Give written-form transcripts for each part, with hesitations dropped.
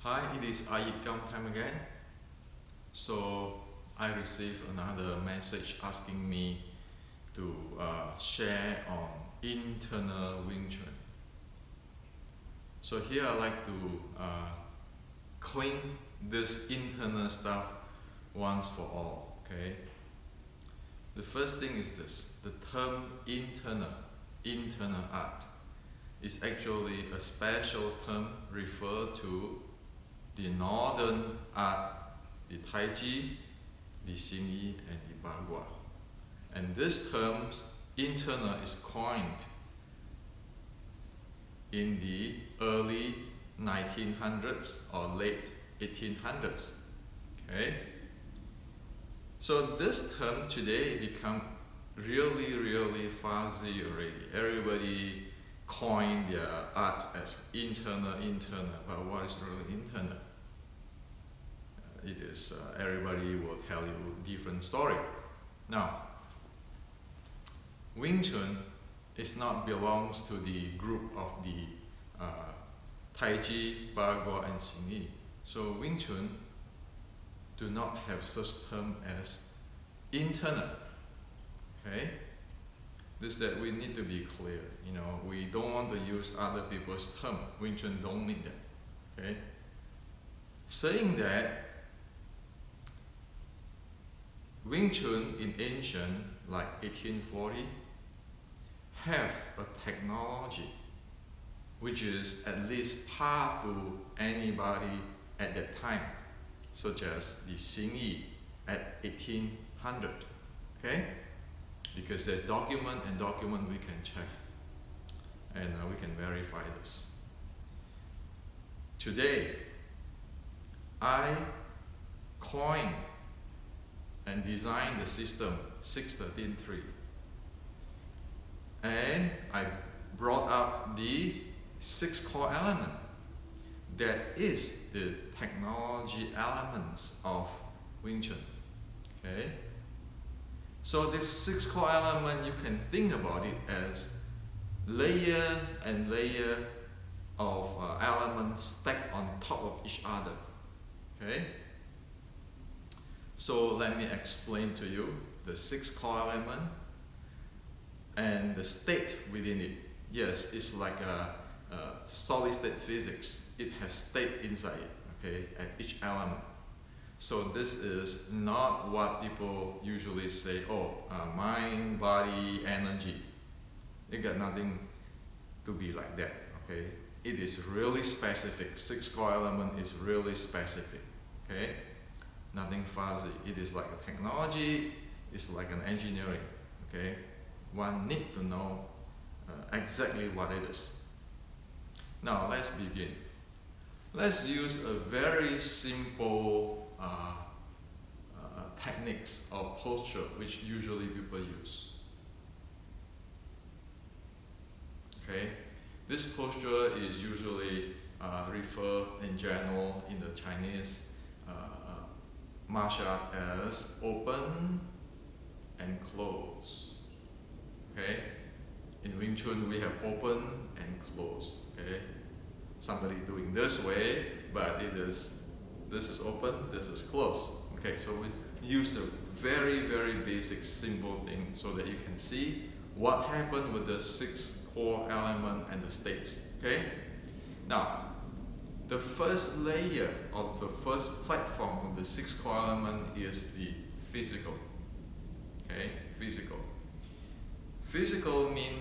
Hi, it is iYikKam time again. So I received another message asking me to share on internal Wing Chun. So here I like to clean this internal stuff once for all. Okay. The first thing is this: the term internal art is actually a special term referred to the northern art, the Tai Chi, the Xing Yi, and the Bagua. And this term, internal, is coined in the early 1900s or late 1800s. Okay? So this term today become really fuzzy already. Everybody coin their arts as internal, but what is really internal? It is, everybody will tell you different story. Now, Wing Chun is not belongs to the group of the Tai Chi, Bagua, and Xing Yi. So Wing Chun do not have such term as internal. Okay? This that we need to be clear. You know, we don't want to use other people's term. Wing Chun don't need that. Okay? Saying that, Wing Chun in ancient, like 1840, have a technology which is at least par to anybody at that time, such as the Xing Yi at 1800. Okay? Because there's document we can check, and we can verify this. Today, I coined and designed the system 613.3, and I brought up the 6 core element that is the technology elements of Wing Chun. Okay? So this 6 core element, you can think about it as layer and layer of elements stacked on top of each other. Okay? So let me explain to you the 6 core element and the state within it. Yes, it's like a solid state physics. It has state inside it, okay, at each element. So this is not what people usually say, mind, body, energy. It got nothing to be like that, okay? It is really specific. 6 core element is really specific, okay? Nothing fuzzy. It is like a technology, it's like an engineering, okay? One need to know exactly what it is. Now let's begin. Let's use a very simple techniques of posture which usually people use. Okay, this posture is usually referred in general in the Chinese martial art as open and close. Okay, in Wing Chun we have open and close. Okay, somebody doing this way, but this is open, this is closed. Okay, so we use the very basic simple thing so that you can see what happened with the 6 core element and the states. Okay, now the first layer of the first platform of the 6 core element is the physical. Okay, physical means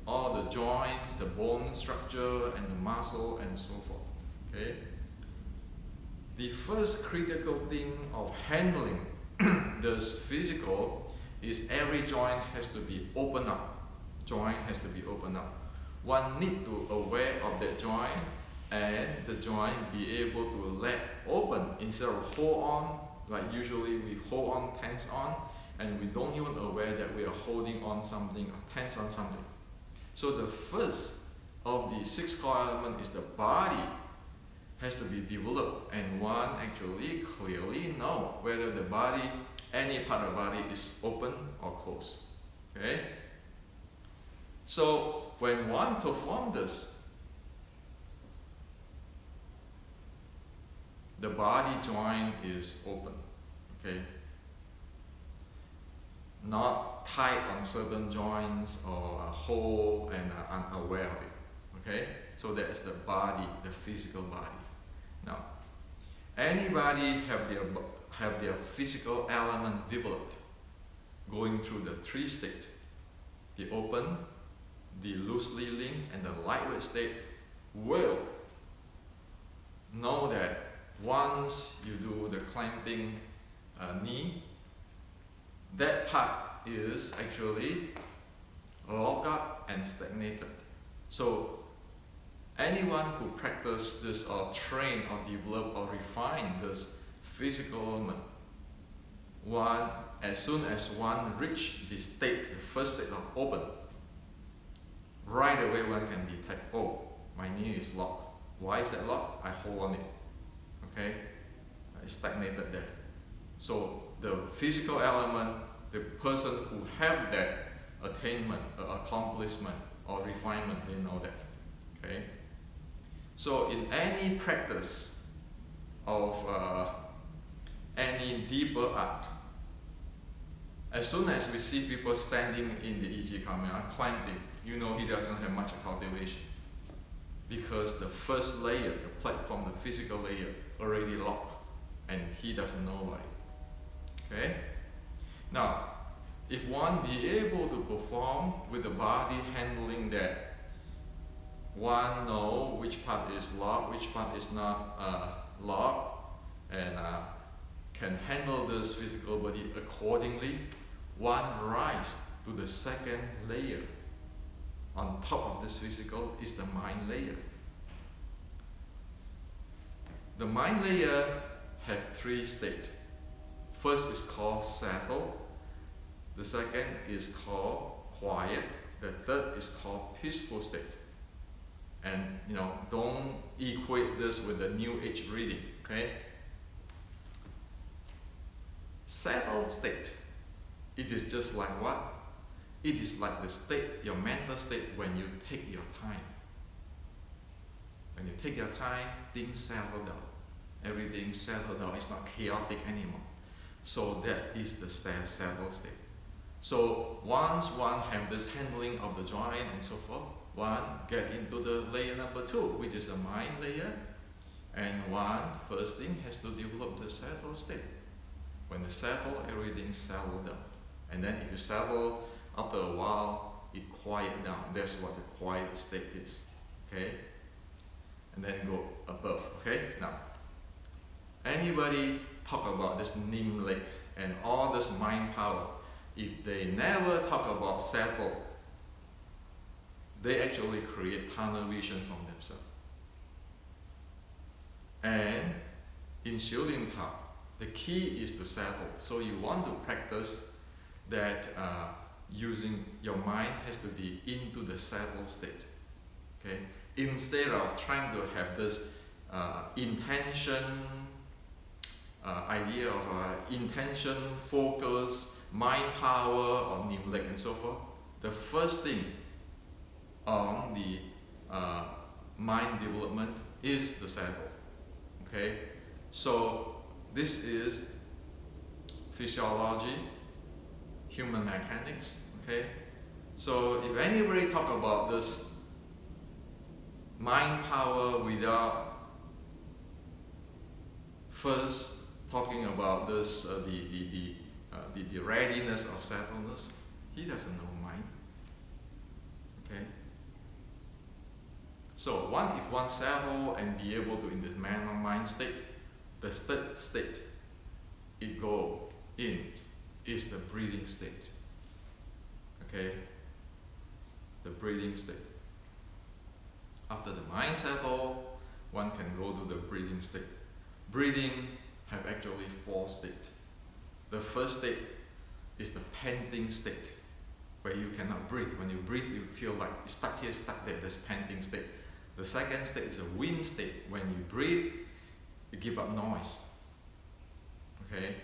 all the joints, the bone structure, and the muscle, and so forth. Okay. The first critical thing of handling this physical is every joint has to be opened up. Joint has to be opened up. One need to aware of that joint, and the joint be able to let open instead of hold on. Like usually we hold on, tense on, and we don't even aware that we are holding on something or tense on something. So the first of the 6 core element is the body has to be developed, and one actually clearly know whether the body, any part of the body is open or closed. Okay? So when one performs this, the body joint is open, okay? Not tight on certain joints or whole and unaware of it, okay? So that is the body, the physical body. Now, anybody have their physical element developed going through the three states, the open, the loosely linked, and the lightweight state, will know that once you do the clamping knee, that part is actually locked up and stagnated. So anyone who practice this or train or develop or refine this physical element, as soon as one reach the state, the first state of open, right away one can detect, oh, my knee is locked. Why is that locked? I hold on it, okay? It's stagnated there. So the physical element, the person who have that attainment, accomplishment, or refinement, they know that, okay? So in any practice of any deeper art, as soon as we see people standing in the iYikKam, climbing, you know he doesn't have much cultivation, because the first layer, the platform, the physical layer, already locked, and he doesn't know about it. Okay? Now, if one be able to perform with the body handling that, one know which part is locked, which part is not locked, and can handle this physical body accordingly, one rise to the second layer. On top of this physical is the mind layer. The mind layer have three states. First is called settle. The second is called quiet. The third is called peaceful state. And don't equate this with the New Age reading, okay? Settled state, it is just like what? It is like the state, your mental state, when you take your time. When you take your time, things settle down. Everything settled down. It's not chaotic anymore. So that is the settled state. So once one have this handling of the joint and so forth, one get into the layer number 2, which is a mind layer. And one first thing has to develop the settled state. When you settle, everything settle down. And then if you settle, after a while, it quiet down. That's what the quiet state is. Okay? And then go above. Okay? Now, anybody talk about this Nim Lake and all this mind power, if they never talk about settle, they actually create tunnel vision from themselves. And in Shielding Tao, the key is to settle. So you want to practice that using your mind has to be into the settled state. Okay? Instead of trying to have this intention, idea of intention, focus, mind power, or Nimlek and so forth, the first thing on the mind development is the settle. Okay? So this is physiology, human mechanics. Okay? So if anybody talk about this mind power without first talking about this the readiness of settledness, he doesn't know mind. Okay? So if one settle and be able to in this man or mind state, the third state it go in is the breathing state. Okay? The breathing state. After the mind settle, one can go to the breathing state. Breathing have actually 4 states. The first state is the panting state, where you cannot breathe. When you breathe, you feel like stuck here, stuck there. That's panting state. The second state is a wind state. When you breathe, you give up noise. Okay?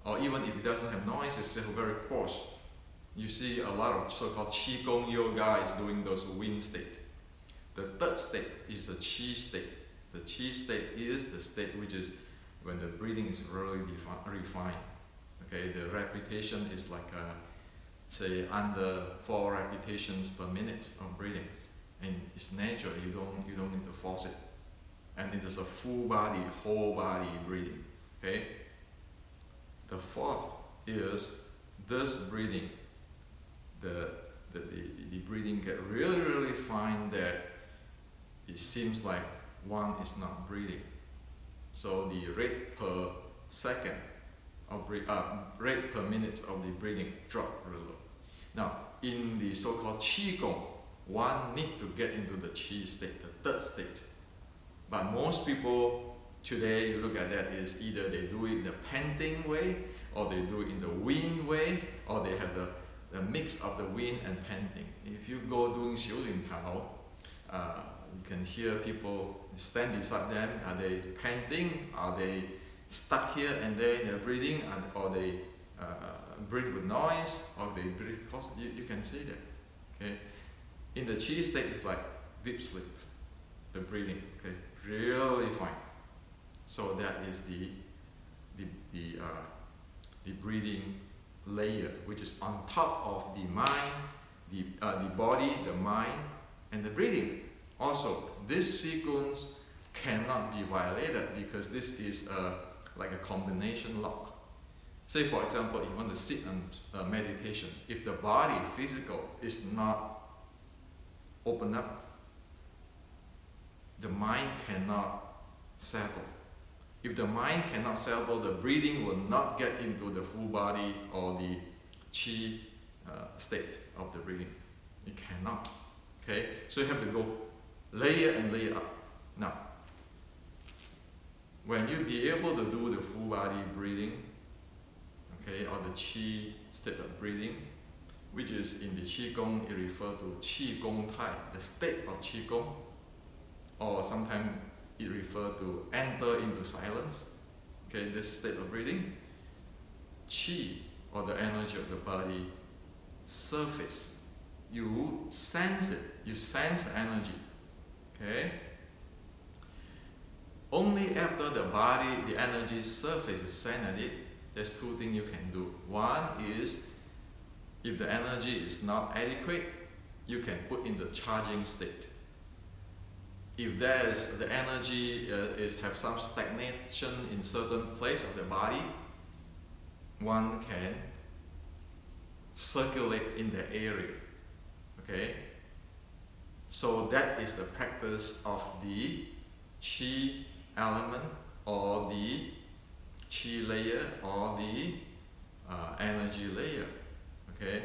Or even if it doesn't have noise, it's still very coarse. You see a lot of so-called Qigong yoga is doing those wind state. The third state is the Qi state. The chi state is the state which is when the breathing is really refined. Okay, the repetition is like say under 4 repetitions per minute of breathing, and it's natural. You don't need to force it, and it is a full body, whole body breathing. Okay. The fourth is this breathing. The breathing get really fine that it seems like one is not breathing. So the rate per second of rate per minute of the breathing drop really low. Now in the so-called qigong, one need to get into the qi state, the third state. But most people today, you look at that, is either they do it in the panting way, or they do it in the wind way, or they have the mix of the wind and panting. If you go doing Xiu Lin Tao, you can hear people stand beside them. Are they panting? Are they stuck here and there in their breathing? Or they breathe with noise? Or they breathe fast? You can see that. Okay. In the chi state, it's like deep sleep. The breathing, okay, really fine. So that is the breathing layer, which is on top of the mind, the body, the mind, and the breathing. Also, this sequence cannot be violated because this is like a combination lock. Say for example, if you want to sit on meditation, if the body, physical, is not open up, the mind cannot settle. If the mind cannot settle, the breathing will not get into the full body or the chi state of the breathing. It cannot. Okay, so you have to go layer and layer up. Now, when you be able to do the full body breathing, okay, or the chi state of breathing, which is in the qigong, it refers to qigong tai, the state of qigong, or sometimes it refers to enter into silence. Okay, this state of breathing, qi, or the energy of the body, surface. You sense it. You sense the energy. Okay. Only after the body, the energy surface, you sense it. There's 2 things you can do. One is, if the energy is not adequate, you can put in the charging state. If there's the energy have some stagnation in certain place of the body, one can circulate in the area. Okay, so that is the practice of the chi element, or the chi layer, or the energy layer. Okay,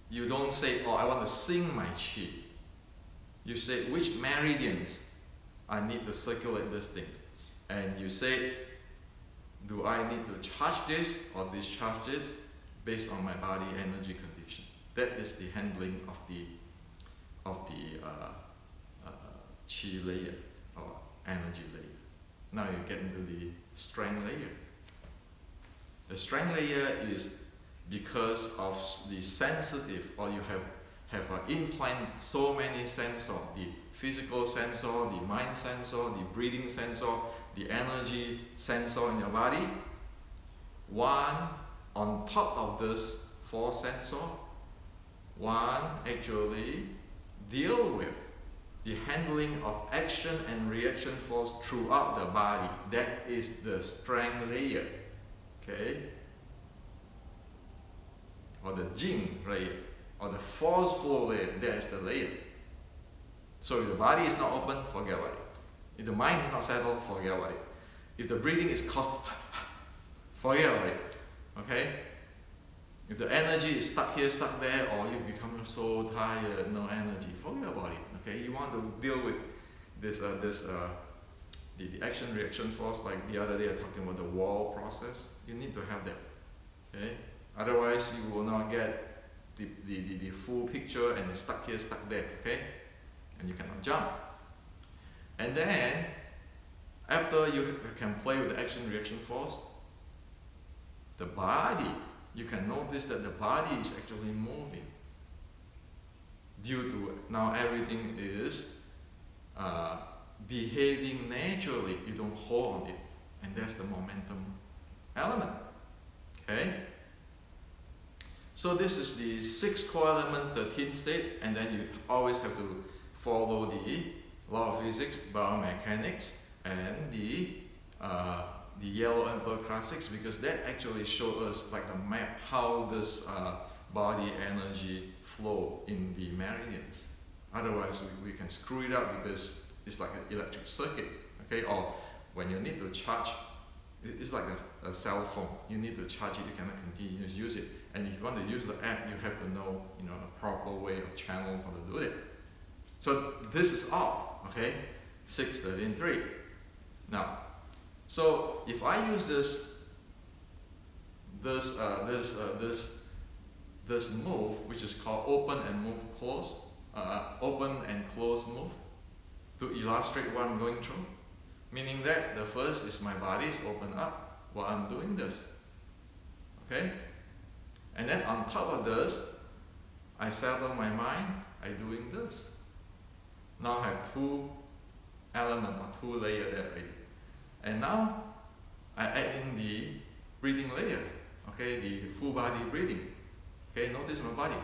you don't say, oh, I want to sing my chi. You say, which meridians I need to circulate this thing, and you say, do I need to charge this or discharge this based on my body energy condition? That is the handling of the chi layer or energy layer. Now you get into the strength layer. The strength layer is because of the sensitive, or you have implant so many sensors, the physical sensor, the mind sensor, the breathing sensor, the energy sensor in your body. One on top of this 4 sensors, one actually deal with the handling of action and reaction force throughout the body. That is the strength layer. Okay? Or the jing layer, or the forceful layer. That is the layer. So if the body is not open, forget about it. If the mind is not settled, forget about it. If the breathing is caused, forget about it. Okay? If the energy is stuck here, stuck there, or you become so tired, no energy, forget about it. Okay? You want to deal with this, the action-reaction force, like the other day I talking about the wall process. You need to have that. Okay? Otherwise, you will not get the full picture, and it's stuck here, stuck there. Okay? And you cannot jump. And then, after you can play with the action-reaction force, the body, you can notice that the body is actually moving. Due to now everything is behaving naturally. You don't hold on it, and that's the momentum element. Okay. So this is the 6 core element, 13 state, and then you always have to follow the law of physics, biomechanics, and the yellow and blue classics, because that actually shows us like a map how this body energy flow in the meridians. Otherwise we can screw it up because it's like an electric circuit, okay? Or when you need to charge, it's like a cell phone. You need to charge it, you cannot continue to use it. And if you want to use the app, you have to know, a proper way of channel how to do it. So this is all, okay? 6, 13, 3. Now, so if I use this move, which is called open and move close, open and close move, to illustrate what I'm going through, meaning that the first is my body is open up while I'm doing this, okay? And then on top of this, I settle my mind, I'm doing this. Now I have 2 elements or 2 layers there already. And now I add in the breathing layer, okay, the full body breathing. Okay, notice my body.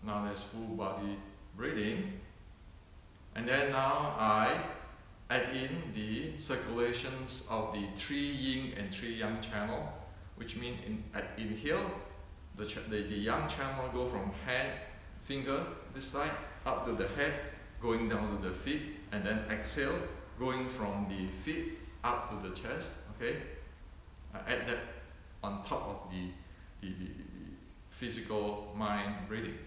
Now there's full body breathing. And then now I add in the circulations of the 3 yin and 3 yang channel, which means at inhale, the yang channel go from hand, finger, this side, up to the head, going down to the feet, and then exhale, going from the feet up to the chest, okay? I add that on top of the physical mind breathing.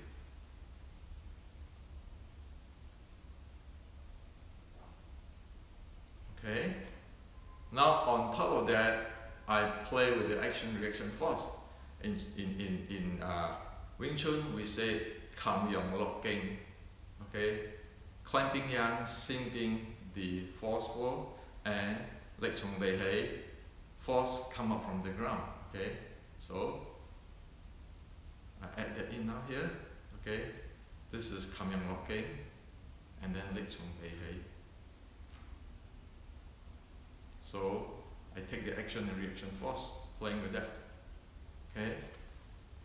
Okay? Now on top of that, I play with the action-reaction force. In Wing Chun, we say Kam Yang locking, okay? Clamping yang, sinking the force flow, and Lek Chung Lei Hei, force come up from the ground, okay? So, I add that in now here, okay? This is Kam Yang locking, and then Lek Chung Lei Hei. So, I take the action and reaction force, playing with that, okay?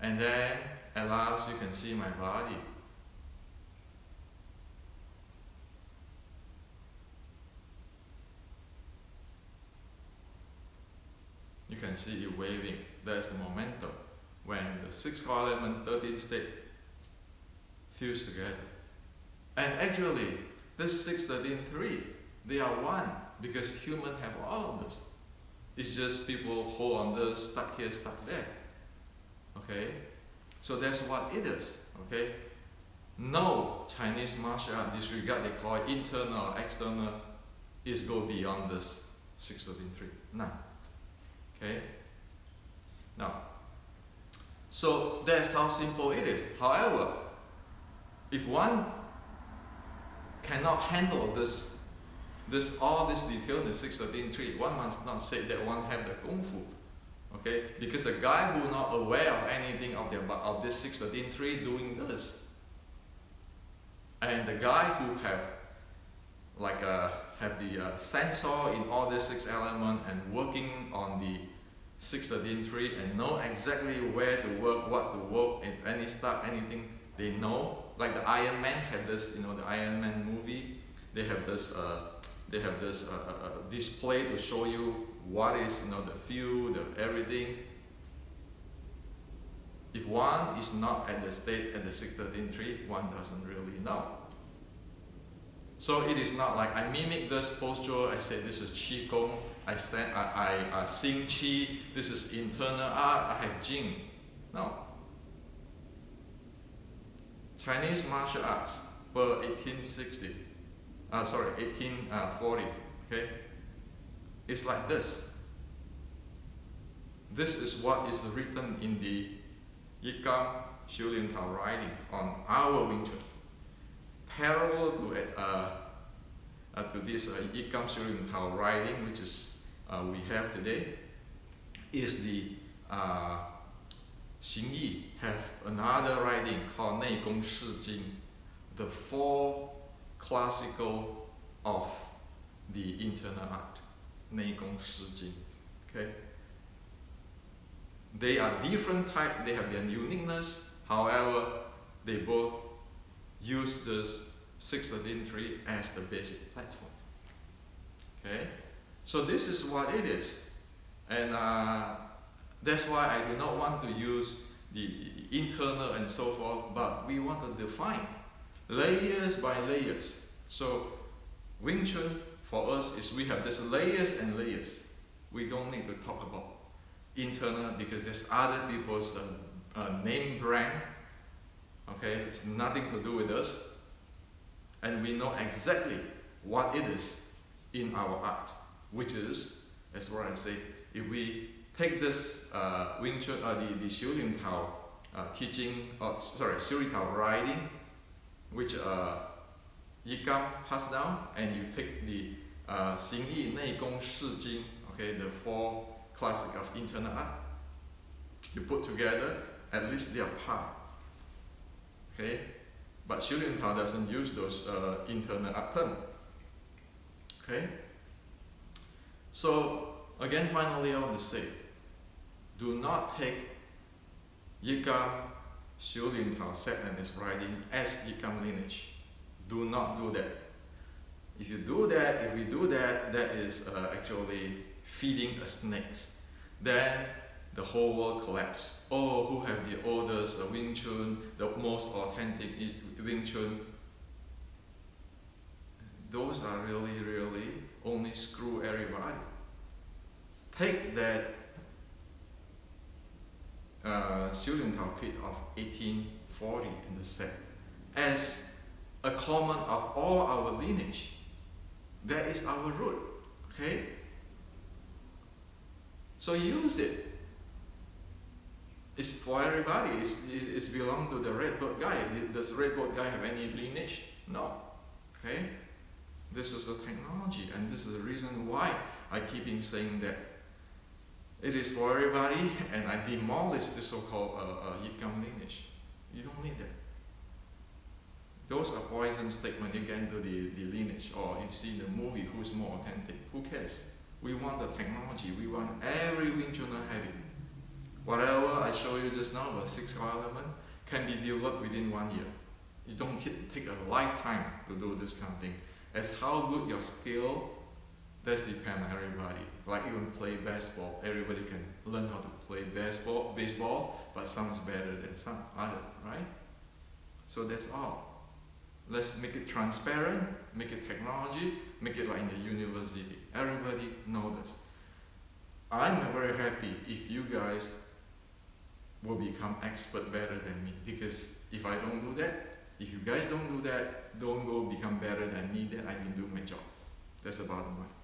And then, at last, you can see my body. You can see it waving. That's the momentum. When the 6 core element, 13 state fuse together. And actually, this 6, 13, 3, they are one, because humans have all of this. It's just people hold on this, stuck here, stuck there. Okay? So that's what it is. Okay? No Chinese martial art, disregard they call it internal or external, is go beyond this 6, 13, 3. None. Okay? Now, so that's how simple it is. However, if one cannot handle all this detail in the 6, 13, 3, one must not say that one have the kung fu. Okay? Because the guy who not aware of anything of this 6, 13, 3 doing this, and the guy who have the sensor in all these 6 elements and working on the 6, 13, 3 and know exactly where to work, what to work, if any stuff, anything they know. Like the Iron Man had this, the Iron Man movie. They have this display to show you what is, the fuel, the everything. If one is not at the state at the 6, 13, 3, one doesn't really know. So it is not like I mimic this posture, I say this is Qi Gong, I sing Qi, this is internal art, I have Jing. No. Chinese martial arts per 1860, 1840, okay? It's like this. This is what is written in the iYikKam Xiulin Tao writing on our Wing Chun. Parallel to this iYikKam Xiulin Tao writing, which is we have today, is the Xingyi have another writing called 内功释经, the four classical of the internal art, 内功释经. Okay? They are different type, they have their uniqueness, however, they both use this 613.3 as the basic platform. Okay? So this is what it is. And that's why I do not want to use the internal and so forth, but we want to define layers by layers. So Wing Chun for us is we have this layers and layers. We don't need to talk about internal because there's other people's name brand. Okay, it's nothing to do with us. And we know exactly what it is in our art, which is, as what I say, if we take this Wing Chun, the Xiu Lim Tao teaching, Xiu Lim Tao writing, which iYikKam passed down, and you take the Xingyi 内功释经, okay, the four classic of internal art, you put together, at least they are par. Okay, but Xiu Lim Tao doesn't use those internal art terms. Okay, so again, finally, I want to say, do not take iYikKam, Xiu Lim Tao set and its writing as iYikKam lineage. Do not do that. If you do that, if we do that, that is actually feeding a snake. Then the whole world collapses. Oh, who have the oldest Wing Chun, the most authentic Wing Chun? Those are really, really only screw everybody. Take that Xiu Lim Tao kit of 1840 in the set as a common of all our lineage. That is our root. Okay? So use it. It's for everybody. It's belong to the red boat guy. Does red boat guy have any lineage? No. Okay? This is the technology, and this is the reason why I keep in saying that it is for everybody, and I demolish the so-called iYikKam lineage. You don't need that. Those are poison statements again to the lineage, or you see the movie, who's more authentic. Who cares? We want the technology. We want every Wing Chun to have it. Whatever I show you just now, the 6 elements, can be developed within 1 year. You don't take a lifetime to do this kind of thing. As how good your skill, that's depend on everybody. Like even play baseball, everybody can learn how to play baseball, but some is better than some other, right? So that's all. Let's make it transparent, make it technology, make it like in the university. Everybody knows this. I'm very happy if you guys will become expert better than me, because if I don't do that, if you guys don't do that, don't go become better than me, then I didn't do my job. That's the bottom line.